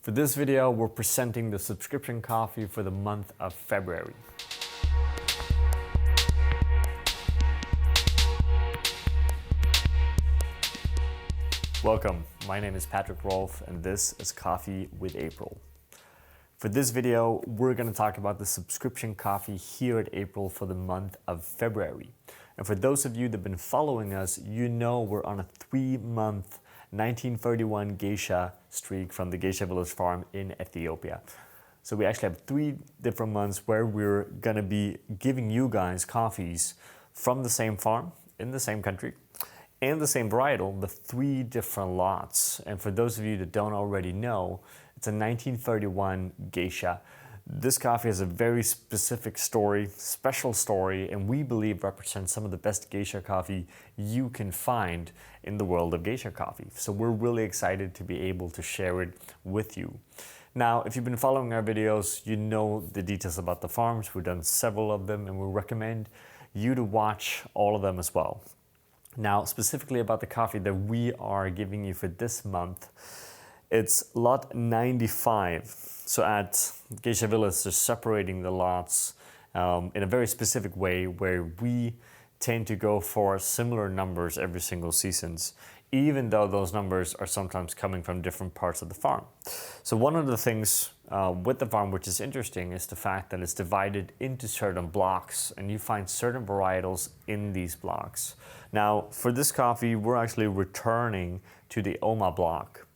For this video, we're presenting the subscription coffee for the month of February. Welcome, my name is Patrick Rolfe and this is Coffee with April. For this video, we're going to talk about the subscription coffee here at April for the month of February. And for those of you that have been following us, you know we're on a 3-month 1931 geisha streak from the Geisha Village farm in Ethiopia. So we actually have 3 different months where we're going to be giving you guys coffees from the same farm in the same country and the same varietal, the 3 different lots. And for those of you that don't already know, it's a 1931 geisha. This coffee has a very specific story, special story, and we believe represents some of the best geisha coffee you can find in the world of geisha coffee. So we're really excited to be able to share it with you. Now, if you've been following our videos, you know the details about the farms. We've done several of them and we recommend you to watch all of them as well. Now, specifically about the coffee that we are giving you for this month, it's lot 95. So at Geisha Village, they're separating the lots in a very specific way where we tend to go for similar numbers every single seasons, even though those numbers are sometimes coming from different parts of the farm. So one of the things with the farm which is interesting is the fact that it's divided into certain blocks and you find certain varietals in these blocks. Now for this coffee, we're actually returning to the Oma block,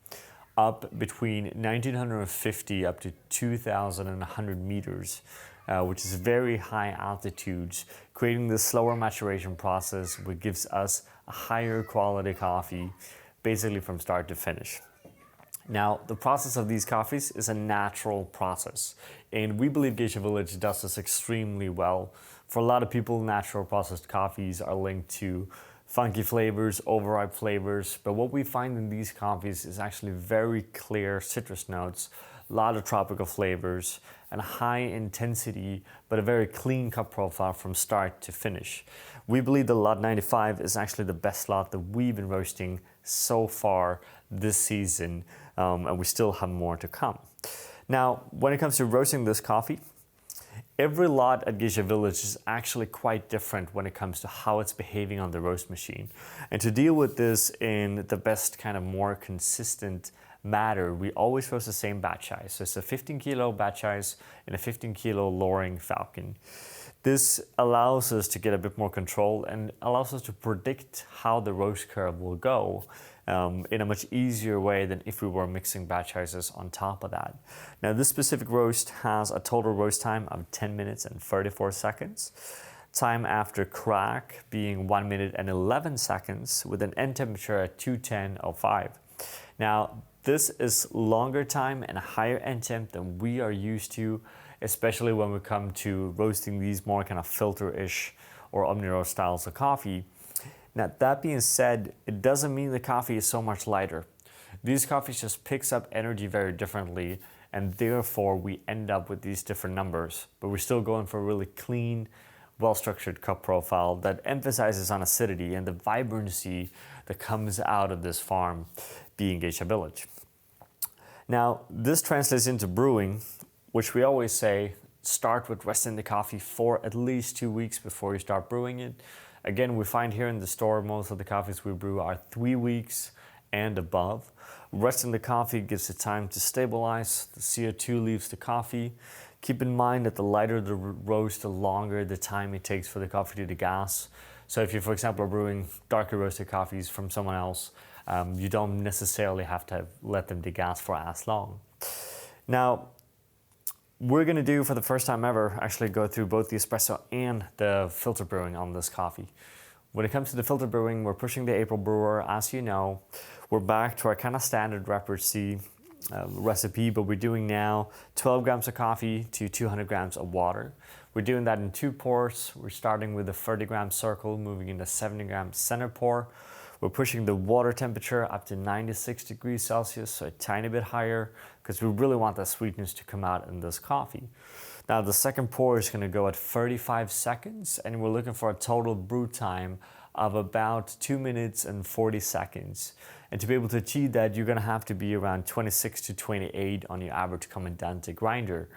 up between 1950 up to 2,100 meters, which is very high altitudes, creating this slower maturation process, which gives us a higher quality coffee, basically from start to finish. Now, the process of these coffees is a natural process, and we believe Geisha Village does this extremely well. For a lot of people, natural processed coffees are linked to funky flavors, overripe flavors, but what we find in these coffees is actually very clear citrus notes, a lot of tropical flavors, and a high intensity, but a very clean cup profile from start to finish. We believe the lot 95 is actually the best lot that we've been roasting so far this season, and we still have more to come. Now, when it comes to roasting this coffee, every lot at Geisha Village is actually quite different when it comes to how it's behaving on the roast machine. And to deal with this in the best kind of more consistent manner, we always roast the same batch size. So it's a 15 kilo batch size and a 15 kilo Loring Falcon. This allows us to get a bit more control and allows us to predict how the roast curve will go in a much easier way than if we were mixing batch sizes on top of that. Now this specific roast has a total roast time of 10 minutes and 34 seconds. Time after crack being 1 minute and 11 seconds with an end temperature at 210.05. Now this is longer time and a higher end temp than we are used to, especially when we come to roasting these more kind of filter-ish or omni-roast styles of coffee. Now that being said, it doesn't mean the coffee is so much lighter. These coffees just picks up energy very differently, and therefore we end up with these different numbers, but we're still going for a really clean, well-structured cup profile that emphasizes on acidity and the vibrancy that comes out of this farm being Geisha Village. Now this translates into brewing, which we always say, start with resting the coffee for at least 2 weeks before you start brewing it. Again, we find here in the store, most of the coffees we brew are 3 weeks and above. Resting the coffee gives it time to stabilize, the CO2 leaves the coffee. Keep in mind that the lighter the roast, the longer the time it takes for the coffee to degas. So if you, for example, are brewing darker roasted coffees from someone else, you don't necessarily have to let them degas for as long. Now, we're going to do, for the first time ever, actually go through both the espresso and the filter brewing on this coffee. When it comes to the filter brewing, we're pushing the April brewer, as you know. We're back to our kind of standard recipe, but we're doing now 12 grams of coffee to 200 grams of water. We're doing that in 2 pours. We're starting with a 30 gram circle, moving into 70 gram center pour. We're pushing the water temperature up to 96 degrees Celsius, so a tiny bit higher, because we really want that sweetness to come out in this coffee. Now the second pour is going to go at 35 seconds, and we're looking for a total brew time of about 2 minutes and 40 seconds. And to be able to achieve that, you're gonna have to be around 26 to 28 on your average Comandante grinder.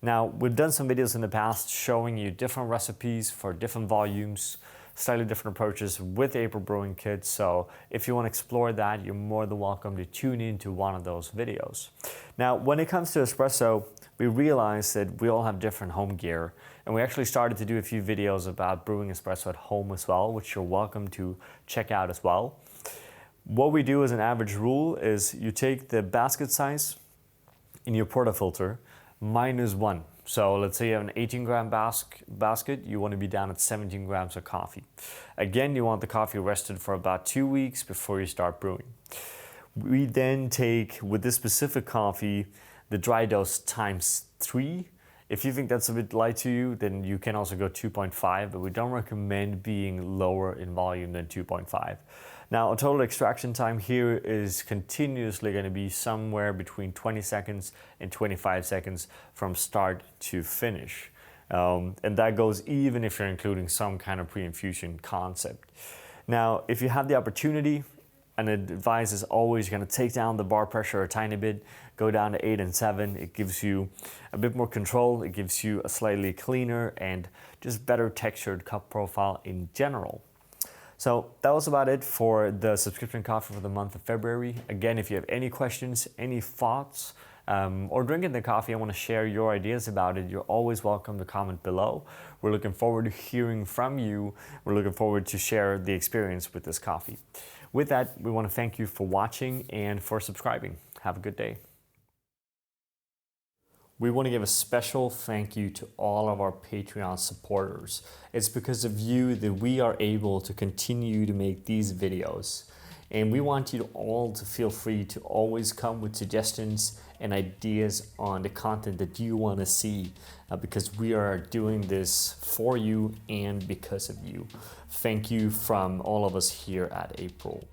Now, we've done some videos in the past showing you different recipes for different volumes, slightly different approaches with April Brewing kits. So if you want to explore that, you're more than welcome to tune into one of those videos. Now, when it comes to espresso, we realized that we all have different home gear, and we actually started to do a few videos about brewing espresso at home as well, which you're welcome to check out as well. What we do as an average rule is you take the basket size in your portafilter -1. So let's say you have an 18 gram basket, you want to be down at 17 grams of coffee. Again, you want the coffee rested for about 2 weeks before you start brewing. We then take, with this specific coffee, the dry dose ×3. If you think that's a bit light to you, then you can also go 2.5, but we don't recommend being lower in volume than 2.5. Now, a total extraction time here is continuously going to be somewhere between 20 seconds and 25 seconds from start to finish. And that goes even if you're including some kind of pre-infusion concept. Now, if you have the opportunity, and advice is always going to take down the bar pressure a tiny bit, go down to 8 and 7. It gives you a bit more control. It gives you a slightly cleaner and just better textured cup profile in general. So that was about it for the subscription coffee for the month of February. Again, if you have any questions, any thoughts, or drinking the coffee, I want to share your ideas about it, you're always welcome to comment below. We're looking forward to hearing from you. We're looking forward to share the experience with this coffee. With that, we want to thank you for watching and for subscribing. Have a good day. We want to give a special thank you to all of our Patreon supporters. It's because of you that we are able to continue to make these videos. And we want you all to feel free to always come with suggestions and ideas on the content that you want to see, because we are doing this for you and because of you. Thank you from all of us here at April.